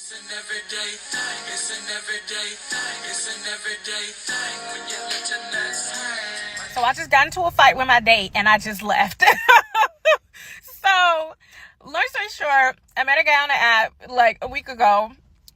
It's an everyday thing. It's an everyday thing. It's an everyday thing when you let your nuts hang. So I just got into a fight with my date and I just left. So, long story short, I met a guy on the app like a week ago.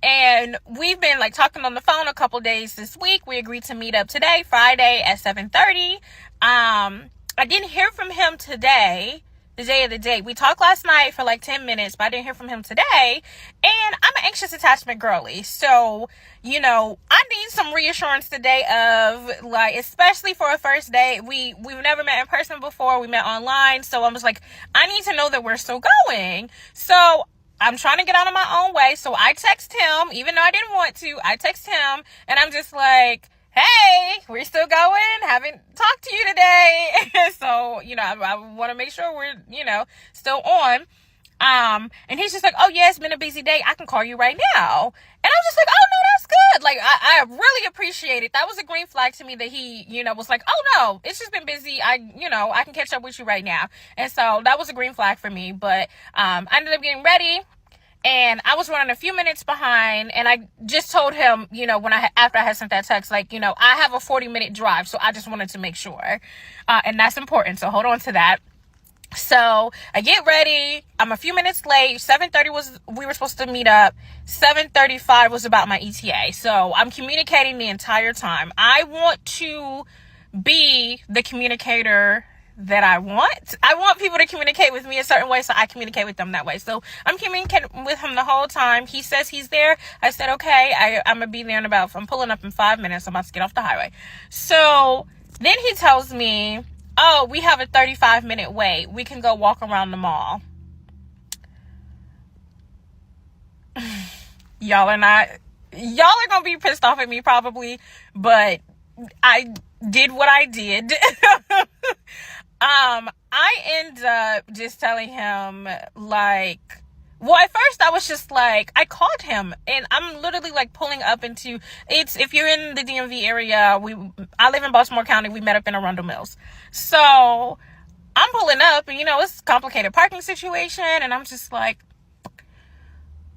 And we've been like talking on the phone a couple days this week. We agreed to meet up today, Friday at 7:30. I didn't hear from him today, the day of the date. We talked last night for like 10 minutes, but I didn't hear from him today. And I'm an anxious attachment girly. So, you know, I need some reassurance today of like, especially for a first date. We've never met in person before. We met online. So I was like, I need to know that we're still going. So I'm trying to get out of my own way. So I text him, even though I didn't want to. I text him and I'm just like, hey, we're still going. Haven't talked to you today. So, you know, I want to make sure we're, you know, still on. And he's just like, oh yeah, it's been a busy day. I can call you right now. And I was just like, oh no, that's good. Like, I really appreciate it. That was a green flag to me that he, you know, was like, oh no, it's just been busy. I can catch up with you right now. And so that was a green flag for me. But, I ended up getting ready. And I was running a few minutes behind, and I just told him, you know, after I had sent that text, like, you know, I have a 40-minute drive, so I just wanted to make sure, and that's important, so hold on to that. So I get ready. I'm a few minutes late. 7:30 we were supposed to meet up. 7:35 was about my ETA. So I'm communicating the entire time. I want to be the communicator that I want. I want people to communicate with me a certain way, so I communicate with them that way. So I'm communicating with him the whole time. He says he's there. I said, okay, I'm gonna be there I'm pulling up in 5 minutes. I'm about to get off the highway. So then he tells me, oh, we have a 35-minute wait. We can go walk around the mall. Y'all are gonna be pissed off at me probably, but I did what I did. I end up just telling him like, well, at first I was just like, I called him and I'm literally like pulling up if you're in the DMV area, I live in Baltimore County. We met up in Arundel Mills. So I'm pulling up and, you know, it's a complicated parking situation. And I'm just like,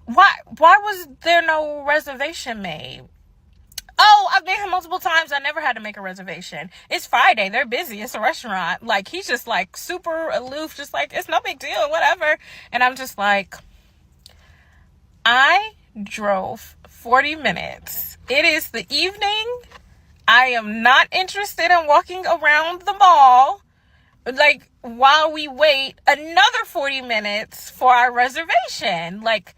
why was there no reservation made? Oh, I've been here multiple times. I never had to make a reservation. It's Friday. They're busy. It's a restaurant. Like, he's just like super aloof, just like, it's no big deal, whatever. And I'm just like, I drove 40 minutes. It is the evening. I am not interested in walking around the mall, like, while we wait another 40 minutes for our reservation. Like,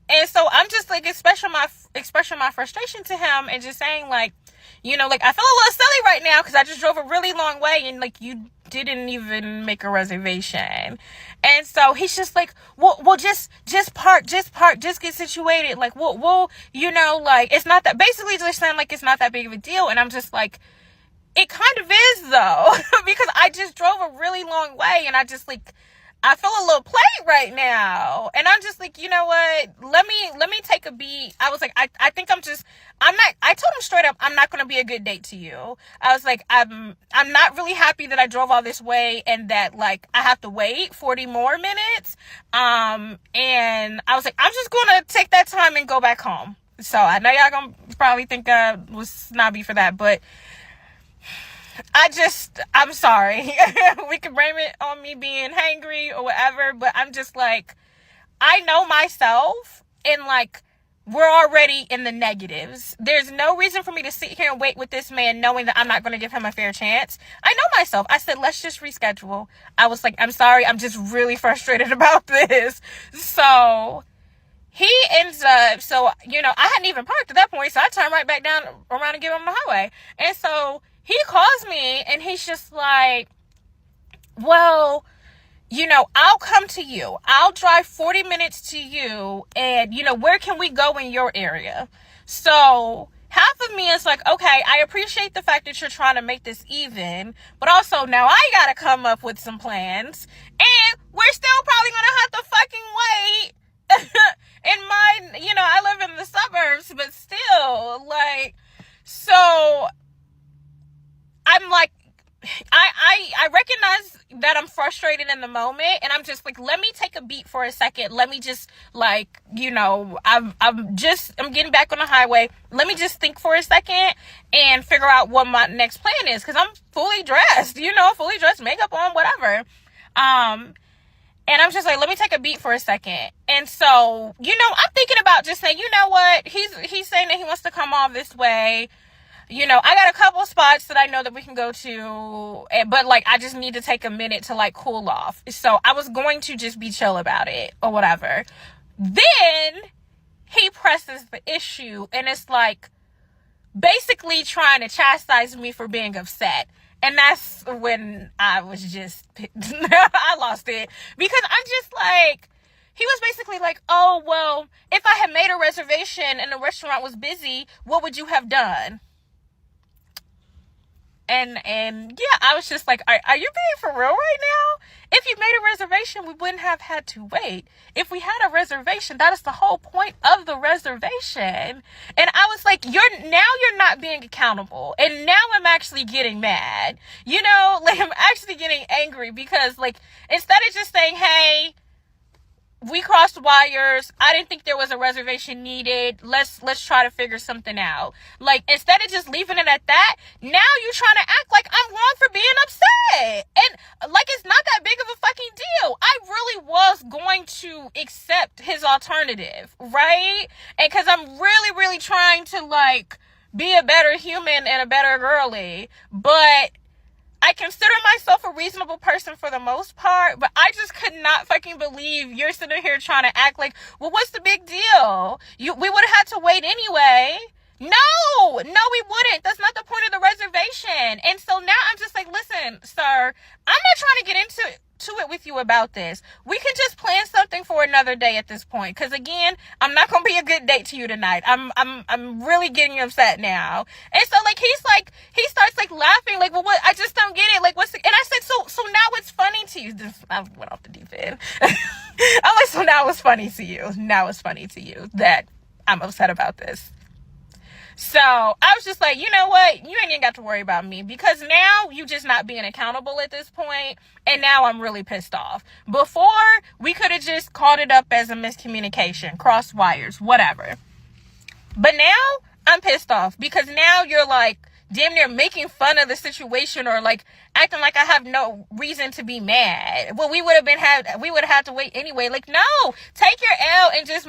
and so I'm just like expressing my frustration to him and just saying like, you know, like, I feel a little silly right now because I just drove a really long way and like you didn't even make a reservation. And so he's just like, well, just park, just get situated. Like, we'll, you know, like, it's not that, basically just saying like, it's not that big of a deal. And I'm just like, it kind of is though, because I just drove a really long way and I just like, I feel a little played right now. And I'm just like, you know what? Let me take a beat. I was like, I think I told him straight up, I'm not going to be a good date to you. I was like, I'm not really happy that I drove all this way and that like I have to wait 40 more minutes. And I was like, I'm just going to take that time and go back home. So I know y'all going to probably think I was snobby for that, but I'm sorry. We can blame it on me being hangry or whatever, but I'm just like, I know myself and like, we're already in the negatives. There's no reason for me to sit here and wait with this man knowing that I'm not going to give him a fair chance. I know myself. I said, let's just reschedule. I was like, I'm sorry. I'm just really frustrated about this. So he ends up, so, you know, I hadn't even parked at that point. So I turned right back down around and get on the highway. And so he calls me and he's just like, well, you know, I'll come to you. I'll drive 40 minutes to you. And, you know, where can we go in your area? So half of me is like, okay, I appreciate the fact that you're trying to make this even. But also now I got to come up with some plans. And we're still probably going to have to fucking wait. In my, you know, I live in the suburbs, but still, like, so I'm like, I recognize that I'm frustrated in the moment, and I'm just like, let me take a beat for a second. Let me just, like, you know, I'm getting back on the highway. Let me just think for a second and figure out what my next plan is, because I'm fully dressed, you know, fully dressed, makeup on, whatever. And I'm just like, let me take a beat for a second. And so, you know, I'm thinking about just saying, you know what, he's saying that he wants to come off this way. You know, I got a couple spots that I know that we can go to, but like, I just need to take a minute to like cool off. So I was going to just be chill about it or whatever. Then he presses the issue, and it's like basically trying to chastise me for being upset. And that's when I was just, I lost it, because I'm just like, he was basically like, oh, well, if I had made a reservation and the restaurant was busy, what would you have done? And yeah, I was just like, are you being for real right now? If you made a reservation, we wouldn't have had to wait. If we had a reservation, that is the whole point of the reservation. And I was like, you're not being accountable. And now I'm actually getting mad. You know, like, I'm actually getting angry, because like, instead of just saying, hey, we crossed wires, I didn't think there was a reservation needed, let's try to figure something out. Like, instead of just leaving it at that, now you trying to act like I'm wrong for being upset. And like, it's not that big of a fucking deal. I really was going to accept his alternative, right? And because I'm really, really trying to like be a better human and a better girly, but I consider myself a reasonable person for the most part, but I just could not fucking believe you're sitting here trying to act like, well, what's the big deal? We would have had to wait anyway. No, we wouldn't. That's not the point of the reservation. And so now I'm just like, listen, sir, I'm not trying to get into it with you about this. We can just plan something for another day at this point, because again, I'm not gonna be a good date to you tonight. I'm really getting upset now. And so like, he starts like laughing, like, well, what, I just don't get it, like, what's the, and I said, so now it's funny to you. I went off the deep end. I'm like, so now it's funny to you, that I'm upset about this. So I was just like, you know what? You ain't even got to worry about me, because now you just not being accountable at this point. And now I'm really pissed off. Before, we could have just called it up as a miscommunication, cross wires, whatever. But now I'm pissed off, because now you're like damn near making fun of the situation, or like acting like I have no reason to be mad. Well, we would have had to wait anyway. Like, no, take your L and just.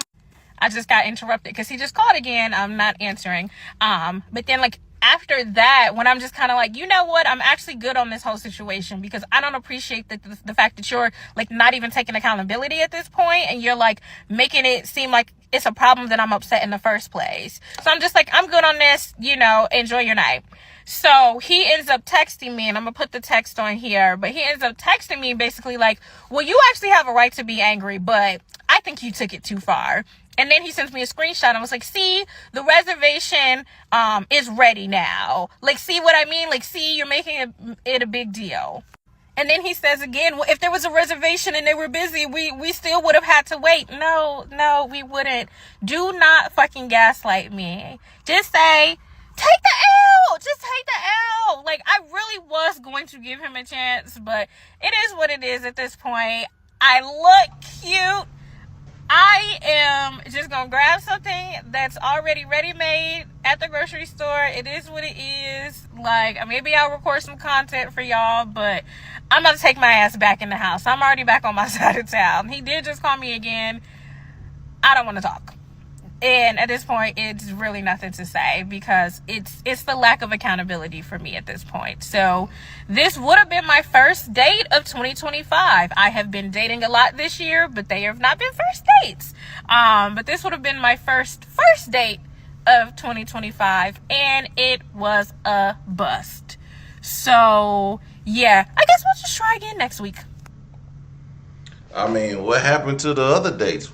I just got interrupted because he just called again. I'm not answering. But then like after that, when I'm just kind of like, you know what? I'm actually good on this whole situation, because I don't appreciate the fact that you're like not even taking accountability at this point, and you're like making it seem like it's a problem that I'm upset in the first place. So I'm just like, I'm good on this, you know, enjoy your night. So he ends up texting me, and I'm gonna put the text on here, but he ends up texting me basically like, well, you actually have a right to be angry, but I think you took it too far. And then he sends me a screenshot. I was like, see, the reservation is ready now. Like, see what I mean? Like, see, you're making it a big deal. And then he says again, well, if there was a reservation and they were busy, we still would have had to wait. No, we wouldn't. Do not fucking gaslight me. Just say, take the L. Just take the L. Like, I really was going to give him a chance, but it is what it is at this point. I look cute. I am just gonna grab something that's already ready-made at the grocery store. It is what it is. Like, maybe I'll record some content for y'all, but I'm about to take my ass back in the house. I'm already back on my side of town. He did just call me again. I don't want to talk. And at this point, it's really nothing to say, because it's the lack of accountability for me at this point. So this would have been my first date of 2025. I have been dating a lot this year, but they have not been first dates. But this would have been my first date of 2025, and it was a bust. So yeah, I guess we'll just try again next week. I mean, what happened to the other dates?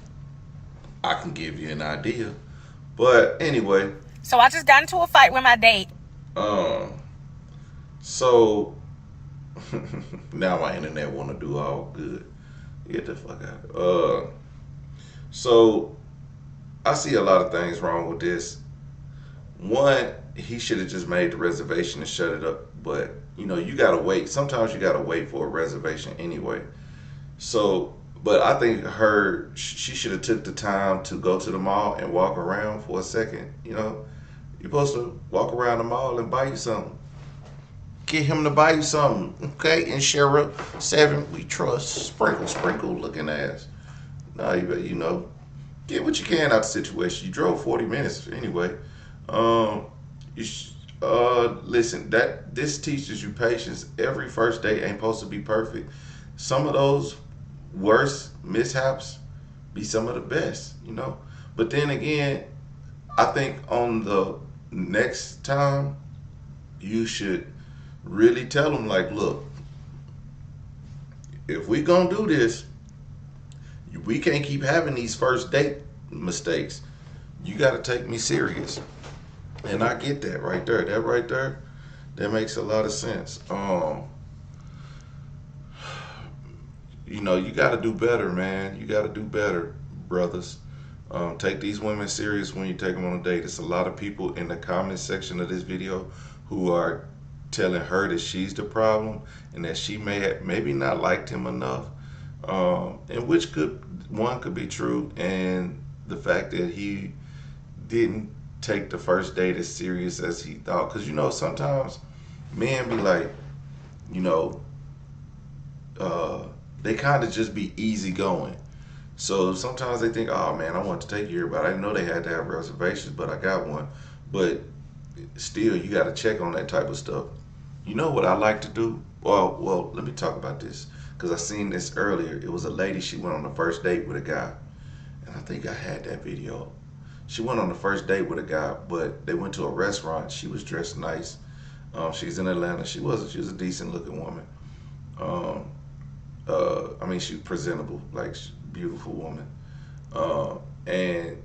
I can give you an idea. But anyway. So I just got into a fight with my date. So now my internet wanna do all good. Get the fuck out. So I see a lot of things wrong with this. One, he should have just made the reservation and shut it up. But you gotta wait. Sometimes you gotta wait for a reservation anyway. So, but I think she should have took the time to go to the mall and walk around for a second. You're supposed to walk around the mall and buy you something. Get him to buy you something, okay? And Sheriff 7, we trust. Sprinkle, sprinkle, looking ass. Nah, get what you can out of the situation. You drove 40 minutes anyway. You listen. This teaches you patience. Every first date ain't supposed to be perfect. Some of those worst mishaps be some of the best. But then again, I think on the next time you should really tell them like, look, if we gonna do this, we can't keep having these first date mistakes. You got to take me serious. And I get that right there. That right there, that makes a lot of sense. You got to do better, man. You got to do better, brothers. Take these women serious when you take them on a date. There's a lot of people in the comment section of this video who are telling her that she's the problem and that she maybe not liked him enough. And which could be true, and the fact that he didn't take the first date as serious as he thought. Because sometimes men be like, they kind of just be easygoing. So sometimes they think, oh man, I want to take you here, but I didn't know they had to have reservations, but I got one. But still, you got to check on that type of stuff. You know what I like to do? Well, let me talk about this, because I seen this earlier. It was a lady, she went on the first date with a guy, and I think I had that video. She went on the first date with a guy, but they went to a restaurant. She was dressed nice. She's in Atlanta. She was a decent looking woman. She was presentable, like beautiful woman. And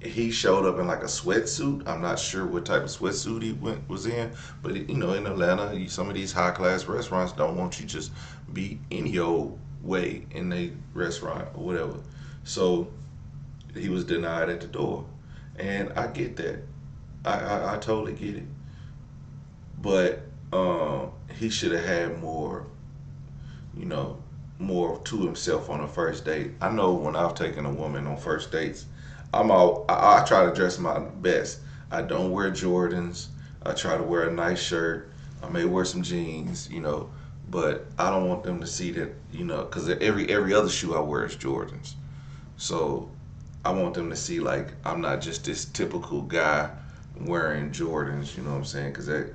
he showed up in like a sweatsuit. I'm not sure what type of sweatsuit he was in, but in Atlanta, some of these high class restaurants don't want you just be any old way in a restaurant or whatever. So he was denied at the door, and I get that. I totally get it. But he should have had more to himself on a first date. I know when I've taken a woman on first dates, I try to dress my best. I don't wear Jordans. I try to wear a nice shirt. I may wear some jeans, but I don't want them to see that, because every other shoe I wear is Jordans. So I want them to see like I'm not just this typical guy wearing Jordans. You know what I'm saying? Because that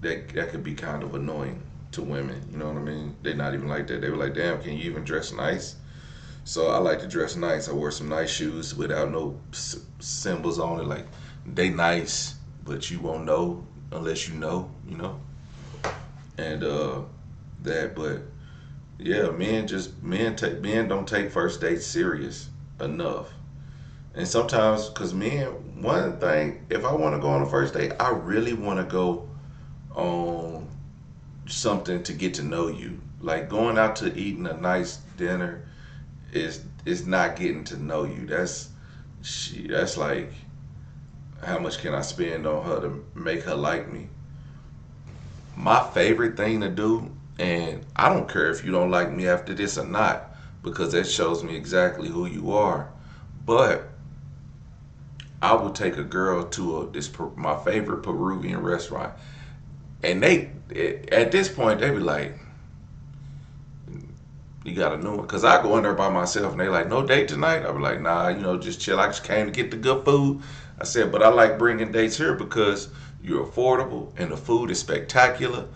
could be kind of annoying to women. You know what I mean? They're not even like that. They were like, damn, can you even dress nice? So I like to dress nice. I wear some nice shoes without no symbols on it. Like, they nice, but you won't know unless you know. And but yeah, men don't take first dates serious enough. And sometimes, because men, one thing, if I want to go on a first date, I really want to go on something to get to know you. Like going out to eating a nice dinner is not getting to know you. That's like, how much can I spend on her to make her like me? My favorite thing to do, and I don't care if you don't like me after this or not, because that shows me exactly who you are. But I would take a girl to my favorite Peruvian restaurant, and at this point they be like, you got a new one? Because I go in there by myself and they like, no date tonight? I be like, nah, just chill. I just came to get the good food. I said, but I like bringing dates here because you're affordable and the food is spectacular,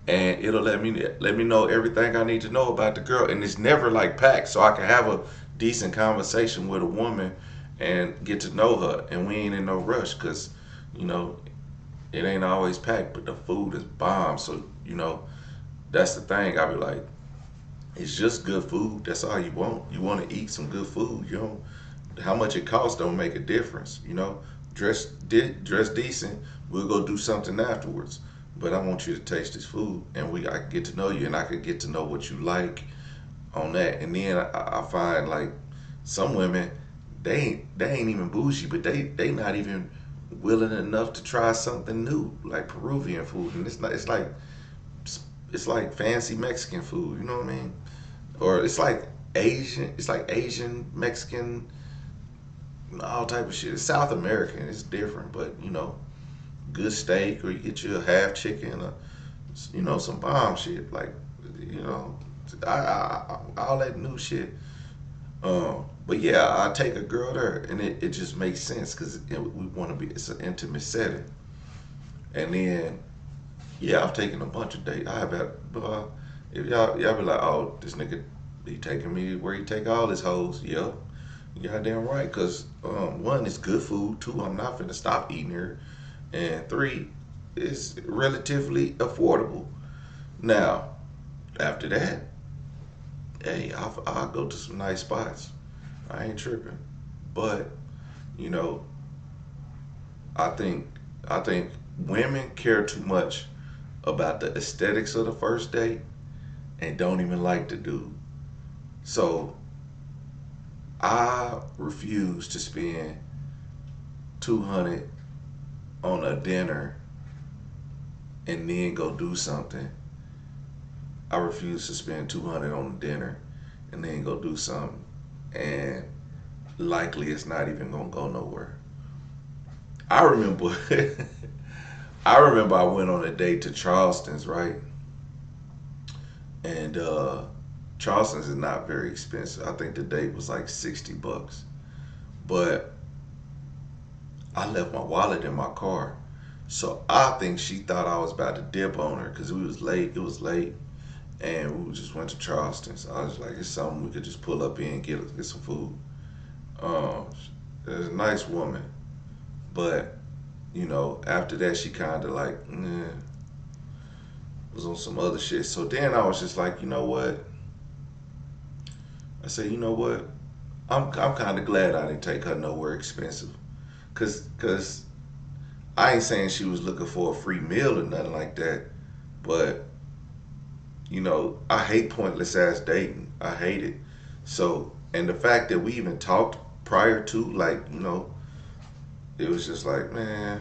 and it'll let me know everything I need to know about the girl. And it's never like packed, so I can have a decent conversation with a woman and get to know her. And we ain't in no rush because, it ain't always packed, but the food is bomb. So, that's the thing. I be like, it's just good food. That's all you want. You want to eat some good food. How much it costs don't make a difference. Dress decent. We'll go do something afterwards. But I want you to taste this food, and I can get to know you, and I can get to know what you like on that. And then I find like some women, they ain't even bougie, but they not even willing enough to try something new, like Peruvian food, and it's like fancy Mexican food. You know what I mean? Or it's like Asian. It's like Asian Mexican, all type of shit. It's South American. It's different, but good steak, or you get you a half chicken, or some bomb shit, like you know, all that new shit. But yeah, I take a girl there, and it just makes sense because we want to be. It's an intimate setting, and then yeah, I've taken a bunch of dates. I have had. If y'all be like, oh, this nigga, he taking me where he take all his hoes. Yeah, you goddamn right. Cause one, it's good food. Two, I'm not finna stop eating here, and three, it's relatively affordable. Now, after that, hey, I'll go to some nice spots. I ain't tripping, but you know, I think I think women care too much about the aesthetics of the first date and don't even like the dude. So I refuse to spend 200 on a dinner and then go do something. I refuse to spend 200 on a dinner and then go do something, and likely it's not even gonna go nowhere. I remember, I went on a date to Charleston's, right? And Charleston's is not very expensive. I think the date was like $60, but I left my wallet in my car. So I think she thought I was about to dip on her because we was late. It was late, and we just went to Charleston's. I was like, it's something we could just pull up in and get some food. Um, There's a nice woman, but after that she kind of like was on some other shit. So then I was just like, you know what? I said, you know what? I'm kind of glad I didn't take her nowhere expensive, cause I ain't saying she was looking for a free meal or nothing like that, but I hate pointless ass dating. I hate it. So, and the fact that we even talked prior to, like, it was just like, man,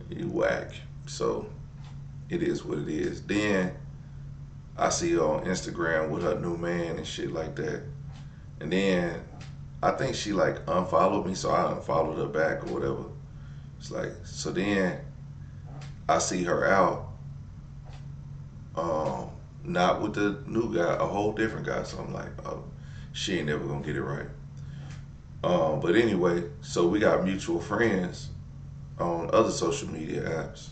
you whack. So it is what it is. Then I see her on Instagram with her new man and shit like that. And then I think she like unfollowed me, so I unfollowed her back or whatever. It's like, so then I see her out, not with the new guy, a whole different guy. So I'm like, oh, she ain't never gonna get it right. But anyway, so we got mutual friends on other social media apps.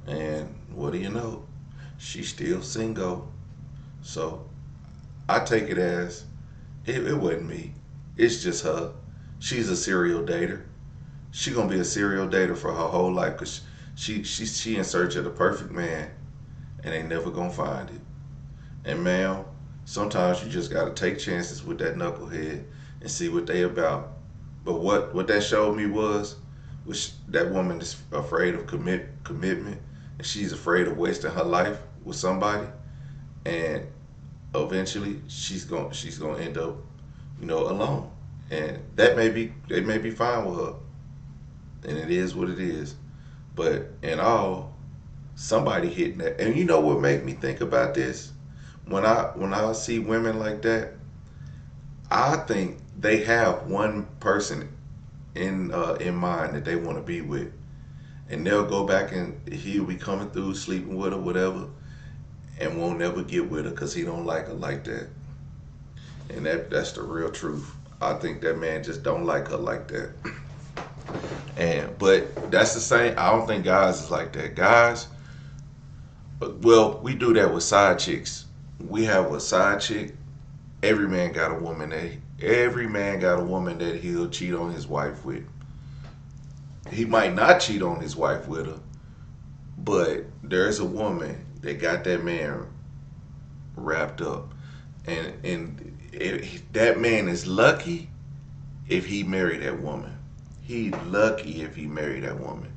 And what do you know? She's still single. So I take it as it wasn't me. It's just her. She's a serial dater. She gonna be a serial dater for her whole life because she in search of the perfect man and ain't never gonna find it. And ma'am, sometimes you just gotta take chances with that knucklehead and see what they about. But what that showed me was that woman is afraid of commitment, and she's afraid of wasting her life with somebody, and eventually she's gonna end up, alone. And they may be fine with her, and it is what it is. But in all, somebody hitting that. And you know what made me think about this? When I see women like that, I think they have one person in mind that they want to be with, and they'll go back and he'll be coming through sleeping with her, whatever, and won't never get with her because he don't like her like that. And that's the real truth. I think that man just don't like her like that. But that's the same. I don't think guys is like that. Guys, well, we do that with side chicks. We have a side chick. Every man got a woman that he'll cheat on his wife with. He might not cheat on his wife with her, but there's a woman that got that man wrapped up, and that man is lucky if he married that woman. He lucky if he married that woman,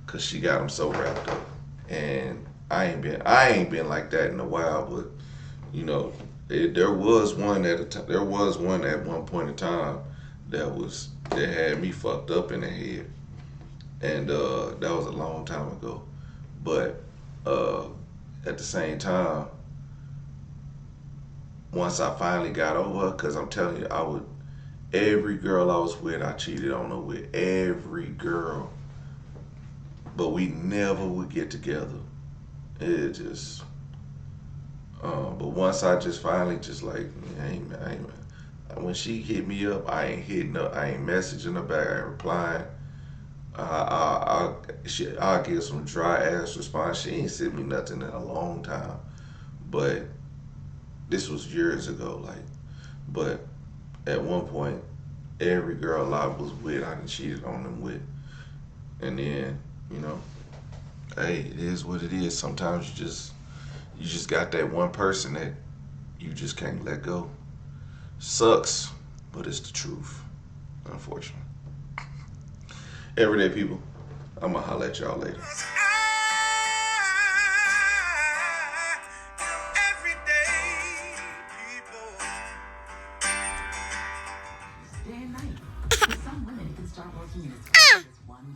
cause she got him so wrapped up. And I ain't been like that in a while, but there was one at one point in time that had me fucked up in the head. and that was a long time ago. But uh, at the same time, once I finally got over her, because I'm telling you, every girl I was with, I cheated on her with. Every girl. But we never would get together. It just, but once I just finally just like, I ain't, when she hit me up, I ain't hitting up, I ain't messaging her back, I ain't replying. I'll give some dry ass response. She ain't sent me nothing in a long time. But this was years ago, like, but at one point, every girl I was with, I done cheated on them with. And then, you know, hey, it is what it is. Sometimes you just got that one person that you just can't let go. Sucks, but it's the truth, unfortunately. Everyday people, I'm gonna holler at y'all later. Everyday people. Day and night. For some women, it can start working in as fast as 1